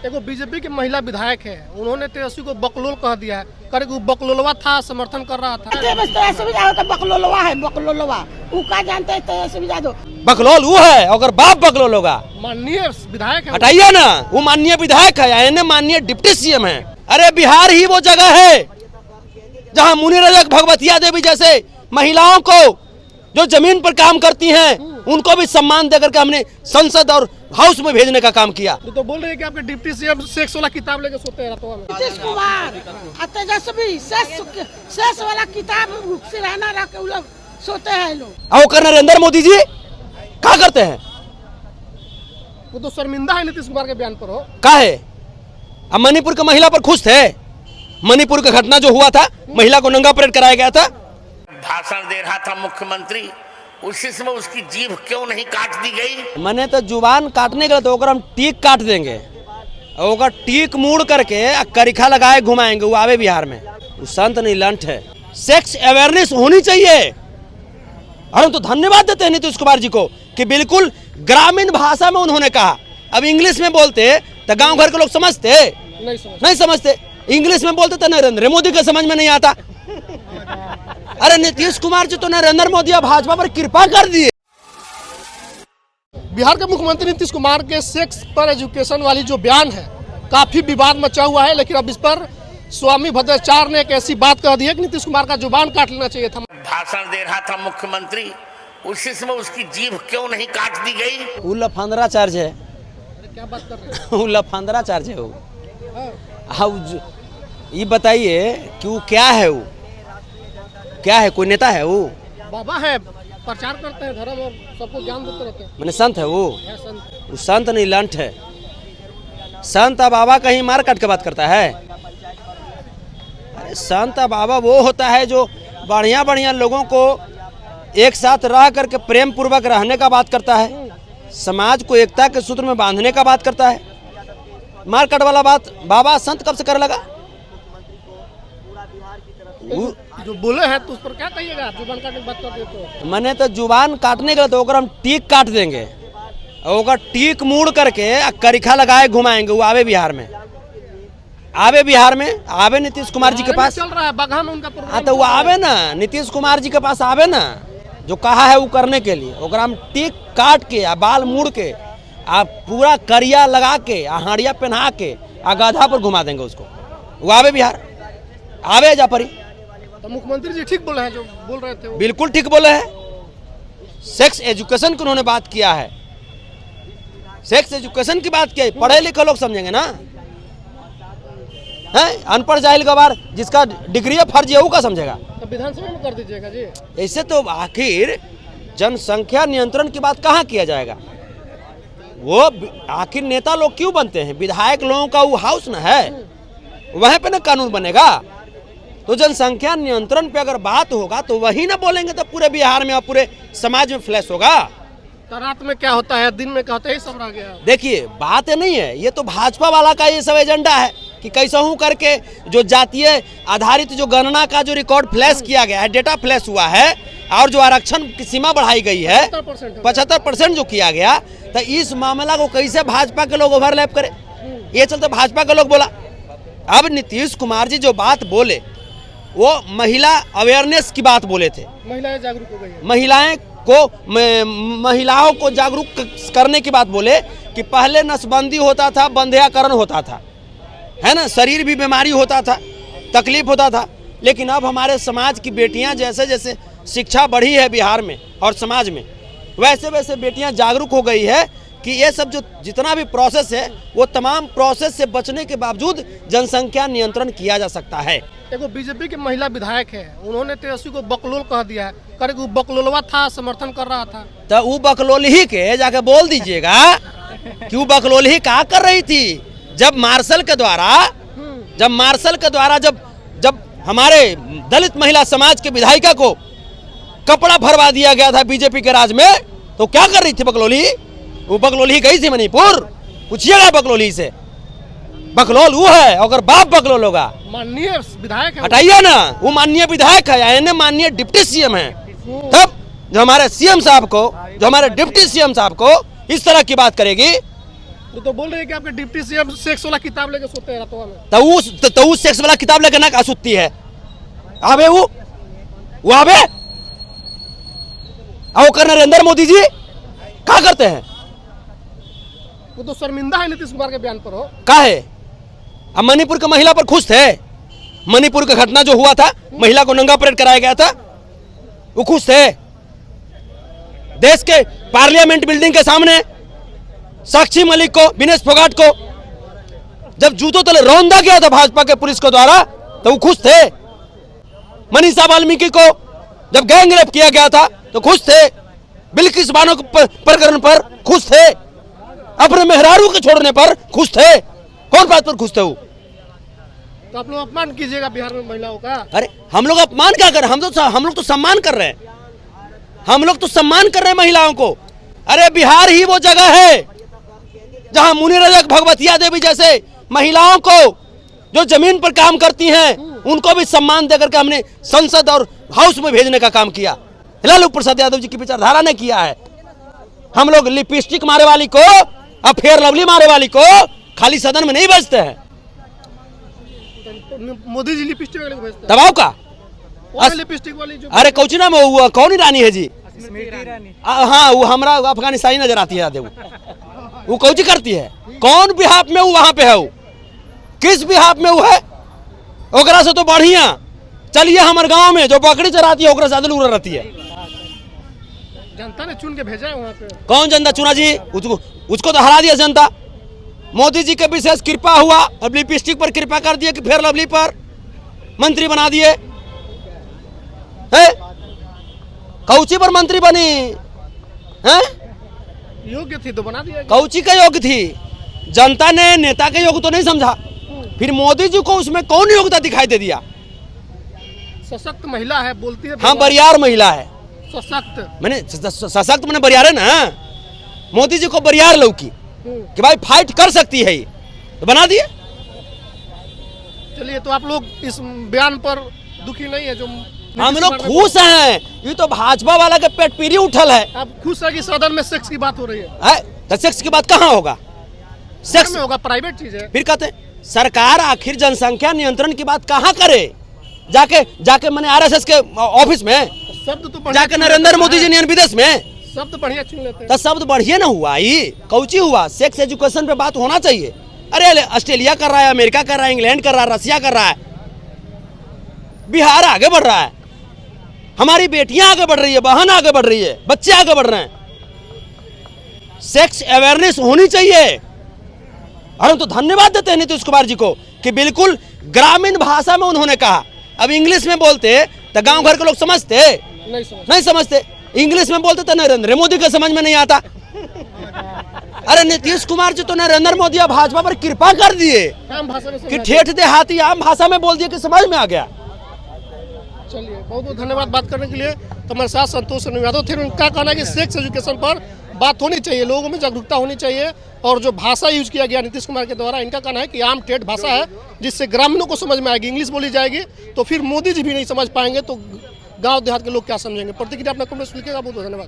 एगो बीजेपी की महिला विधायक है, उन्होंने तेजस्वी को बकलोल कह दिया है, करे वो बकलोलवा था, समर्थन कर रहा था। तेजस्वी यादव तो बकलोलवा है, बकलोलवा वो क्या जानते हैं तेजस्वी यादव? बकलोल वो है, अगर बाप बकलोल होगा। माननीय विधायक है, हटाइए ना, वो माननीय विधायक है, यानी माननीय डिप्टी सीएम है। अरे बिहार ही वो जगह है जहां मुनिरजक भगवतिया देवी जैसे महिलाओं को जो जमीन पर काम करती हैं उनको भी सम्मान देकर के हमने संसद और हाउस में भेजने का काम किया। तो बोल रहे हैं कि आपके डिप्टी सीएम सेक्स वाला किताब लेके सोते हैं रातों में। नीतीश कुमार और तेजस्वी सेक्स वाला किताब सिरहाना रख के लोग सोते हैं लोग। और कर नरेंद्र मोदी जी क्या करते हैं? वो तो शर्मिंदा है नीतीश कुमार के बयान पर हो। क्या है? अब मणिपुर के महिला पर खुश थे? मणिपुर का घटना जो हुआ था, महिला को नंगा परेड कराया गया था, भाषण दे रहा था मुख्यमंत्री, उसी समय उसकी जीभ क्यों नहीं काट दी गई? मैंने तो जुबान काटने का तो ओकर हम टीक काट देंगे, ओकर टीक मुड़ करके करिखा लगाए घुमाएंगे। वो आवे बिहार में, वो संत नहीं लंठ है। सेक्स अवेयरनेस होनी चाहिए और हम तो धन्यवाद देते हैं नीतीश कुमार जी को कि बिल्कुल ग्रामीण भाषा में उन्होंने कहा। अब इंग्लिश में बोलते तो गांव घर के लोग समझते नहीं समझते। इंग्लिश में बोलते तो नरेंद्र मोदी के समझ में नहीं आता। अरे नीतीश कुमार जी तो नरेंद्र मोदी और भाजपा पर कृपा कर दिए। बिहार के मुख्यमंत्री नीतीश कुमार के सेक्स पर एजुकेशन वाली जो बयान है काफी विवाद मचा हुआ है, लेकिन अब इस पर स्वामी भद्राचार्य ने एक ऐसी बात कह दी है कि नीतीश कुमार का जुबान काट लेना चाहिए था। भाषण दे रहा था मुख्यमंत्री, उसी समय उसकी जीभ क्यों नहीं काट दी गई? वो लफंदरा चार्ज है। क्या बात कर रहे हैं? वो लफंदरा चार्ज है वो। ये बताइए कि वो क्या है? वो क्या है? कोई नेता है वो? बाबा है, प्रचार करते हैं धर्म और सबको ज्ञान देते रहते हैं। मैंने संत है वो? है संत। वो संत नहीं लंठ है। संत बाबा कहीं मार काट के बात करता है? अरे संत बाबा वो होता है जो बढ़िया बढ़िया लोगों को एक साथ रह करके प्रेम पूर्वक रहने का बात करता है, समाज को एकता के सूत्र में बांधने का बात करता है। मार काट वाला बात बाबा संत कब से कर लगा? जो बोले हैं तो उस पर क्या कहिएगा? जुबान काटने की बात करते तो मैंने तो जुबान काटने का तो ओकर हम टीक काट देंगे, ओकर टीक मुड़ करके करिखा लगाए घुमाएंगे। वो आवे बिहार में, आवे बिहार में, आवे नीतीश कुमार जी के पास चल रहा है बगहा में उनका प्रोग्राम। हाँ तो वो आवे ना, नीतीश कुमार जी के पास आवे ना, जो कहा है वो करने के लिए। ओकर हम टीक काट के बाल मुड़ के पूरा करिया लगा के हाड़िया पहना के गधा पर घुमा देंगे उसको। वो आवे बिहार, आवे जापरी। तो मुख्यमंत्री जी ठीक बोले हैं जो बोल रहे थे वो। बिल्कुल ठीक बोले हैं। सेक्स एजुकेशन की उन्होंने बात किया है, सेक्स एजुकेशन की बात किया है। पढ़े लिखे लोग समझेंगे ना, है अनपढ़ जाहिल गवार जिसका डिग्री फर्ज है वो का समझेगा? तो विधानसभा में कर दीजिएगा जी। ऐसे तो आखिर जनसंख्या नियंत्रण की बात कहाँ किया जाएगा? वो आखिर नेता लोग क्यों बनते हैं? विधायक लोगों का वो हाउस ना है, वहीं पे ना कानून बनेगा। तो जनसंख्या नियंत्रण पे अगर बात होगा तो वही ना बोलेंगे तो पूरे बिहार में और पूरे समाज में फ्लैश होगा। तो रात में क्या होता है, दिन में क्या होता है, ये सब रह गया। देखिए बात नहीं है, ये तो भाजपा वाला का ये सब एजेंडा है कि कैसा हूँ करके जो जातीय आधारित जो गणना का जो रिकॉर्ड फ्लैश किया गया है, डेटा फ्लैश हुआ है, और जो आरक्षण की सीमा बढ़ाई गई है 75% जो किया गया, तो इस मामला को कैसे भाजपा के लोग ओवरलैप करे? ये चलते भाजपा के लोग बोला। अब नीतीश कुमार जी जो बात बोले वो महिला अवेयरनेस की बात बोले थे। महिलाएं जागरूक हो गई हैं। महिलाओं को जागरूक करने की बात बोले कि पहले नसबंदी होता था, बंध्याकरण होता था, है ना, शरीर भी बीमारी होता था, तकलीफ होता था। लेकिन अब हमारे समाज की बेटियां जैसे जैसे शिक्षा बढ़ी है बिहार में और समाज में, वैसे वैसे बेटियां जागरूक हो गई है कि ये सब जो जितना भी प्रोसेस है वो तमाम प्रोसेस से बचने के बावजूद जनसंख्या नियंत्रण किया जा सकता है। एगो बीजेपी की महिला विधायक है, उन्होंने तेजस्वी को बकलोल कह दिया है, करे वो बकलोलवा था, समर्थन कर रहा था। तो वो बकलोली के जाके बोल दीजिएगा कि वो बकलोली क्या कर रही थी जब मार्शल के द्वारा जब हमारे दलित महिला समाज के विधायिका को कपड़ा भरवा दिया गया था बीजेपी के राज में, तो क्या कर रही थी बकलोली? वो बकलोली गई थी मणिपुर, पूछिएगा बकलोली से। बकलोल वो है, अगर बाप बकलोल होगा। माननीय विधायक है। हटाइए ना, वो माननीय विधायक है, यानी माननीय डिप्टी सीएम है। तब जो हमारे सीएम साहब को, जो हमारे डिप्टी सीएम साहब को इस तरह की बात करेगी, तो बोल रहे हैं कि आपके डिप्टी सीएम सेक्स वाला किताब लेके सोते हैं रातों में। तो उस सेक्स वाला किताब लेकर ना सुतती है आबे वो आबे आओ कर नरेंद्र मोदी जी क्या करते हैं? वो तो शर्मिंदा है नीतीश कुमार के बयान पर। हो का है? अब मणिपुर की महिला पर खुश थे? मणिपुर का घटना जो हुआ था, महिला को नंगा परेड कराया गया था, वो खुश थे? देश के पार्लियामेंट बिल्डिंग के सामने साक्षी मलिक को, विनेश फोगाट को जब जूतों तले रौंदा गया था भाजपा के पुलिस को द्वारा, तो वो खुश थे? मनीषा वाल्मीकि को जब गैंग रेप किया गया था तो खुश थे? बिल्किस बानो प्रकरण पर खुश थे? अपने मेहरारू के छोड़ने पर खुश थे? कौन बात पर खुश थे वो? तो आप लोग अपमान कीजिएगा बिहार में महिलाओं का। अरे हम लोग अपमान क्या कर रहे हैं? हम लोग तो सम्मान कर रहे हैं। हम लोग तो सम्मान कर रहे हैं महिलाओं को। अरे बिहार ही वो जगह है जहां मुनि रजक भगवतिया देवी जैसे महिलाओं को जो जमीन पर काम करती हैं उनको भी सम्मान देकर के हमने संसद और हाउस में भेजने का काम किया। लालू प्रसाद यादव जी की विचारधारा ने किया है। हम लोग लिपस्टिक मारे वाली को और फेयर लवली मारे वाली को खाली सदन में नहीं भेजते हैं। मोदी जी लिपस्टिक वाले को भेजते हैं। दबाव का लिपस्टिक वाली जो अरे कौची नाम है? कौन ही रानी है जी? हाँ वो हमरा अफगानिस्तानी नजर आती है। वो कौची करती है? कौन बिहाफ में वो वहां पे है? वो किस बिहाफ में वो है? ओकरा से तो बढ़िया चलिए हमारे गांव में जो बकरी चराती है ओकरा ज्यादा लूरा रहती है। जनता ने चुन के भेजा है वहाँ पे। कौन जनता चुना जी? उसको तो हरा दिया जनता। मोदी जी के विशेष कृपा हुआ, अब लिपस्टिक पर कृपा कर दिए कि फेयर लवली पर मंत्री बना दिए। कौची पर मंत्री बनी है? योग्य थी तो बना दिया। कौची का योग्य थी? जनता ने नेता के योग्य तो नहीं समझा, फिर मोदी जी को उसमें कौन योग्यता दिखाई दे दिया? सशक्त महिला है, बोलती है। हाँ बरियार महिला है। सशक्त मैंने सशक्त मैंने बरियार है ना। मोदी जी को बरियार लौकी कि भाई फाइट कर सकती है, तो बना दिए। चलिए, तो आप लोग इस बयान पर दुखी नहीं है? जो हम लोग खुश हैं। ये तो भाजपा वाला के पेट पीरी उठल है। आप खुश है कि सदन में सेक्स की बात हो रही है? तो सेक्स की बात कहाँ होगा? सेक्स में होगा, प्राइवेट चीज है। फिर कहते हैं सरकार आखिर जनसंख्या नियंत्रण की बात कहाँ करे? जाके मैंने आरएसएस के ऑफिस में, शब्द तो जाके नरेंद्र मोदी जी ने विदेश में शब्द बढ़िया चुन लेते हैं। तो शब्द बढ़िया ना हुआ? ये कौची हुआ? सेक्स एजुकेशन पे बात होना चाहिए। अरे ऑस्ट्रेलिया कर रहा है, अमेरिका कर रहा है, इंग्लैंड कर रहा है, रसिया कर रहा है, बिहार आगे बढ़ रहा है, हमारी बेटियां आगे बढ़ रही है, बहन आगे बढ़ रही है, बच्चे आगे बढ़ रहे हैं। सेक्स अवेयरनेस होनी चाहिए। और हम तो धन्यवाद देते हैं नीतीश कुमार जी को कि बिल्कुल ग्रामीण भाषा में उन्होंने कहा। अब इंग्लिश में बोलते तो गांव घर के लोग समझते नहीं समझते। इंग्लिश में बोलते तो नरेंद्र मोदी के समझ में नहीं आता। अरे नीतीश कुमार जी तो नरेंद्र मोदी और भाजपा पर कृपा कर दिए कि ठेठ देहाती आम भाषा में बोल दिए कि समझ में आ गया। चलिए, बहुत बहुत धन्यवाद बात करने के लिए। तो हमारे साथ संतोष यादव थे। उनका कहना है कि सेक्स एजुकेशन पर बात होनी चाहिए, लोगों में जागरूकता होनी चाहिए। और जो भाषा यूज किया गया नीतीश कुमार के द्वारा, इनका कहना है कि आम ठेठ भाषा है जिससे ग्रामीणों को समझ में आएगी। इंग्लिश बोली जाएगी तो फिर मोदी जी भी नहीं समझ पाएंगे, तो गांव देहात के लोग क्या समझेंगे? प्रतिक्रिया अपना कमेंट लिखिएगा। बहुत बहुत धन्यवाद।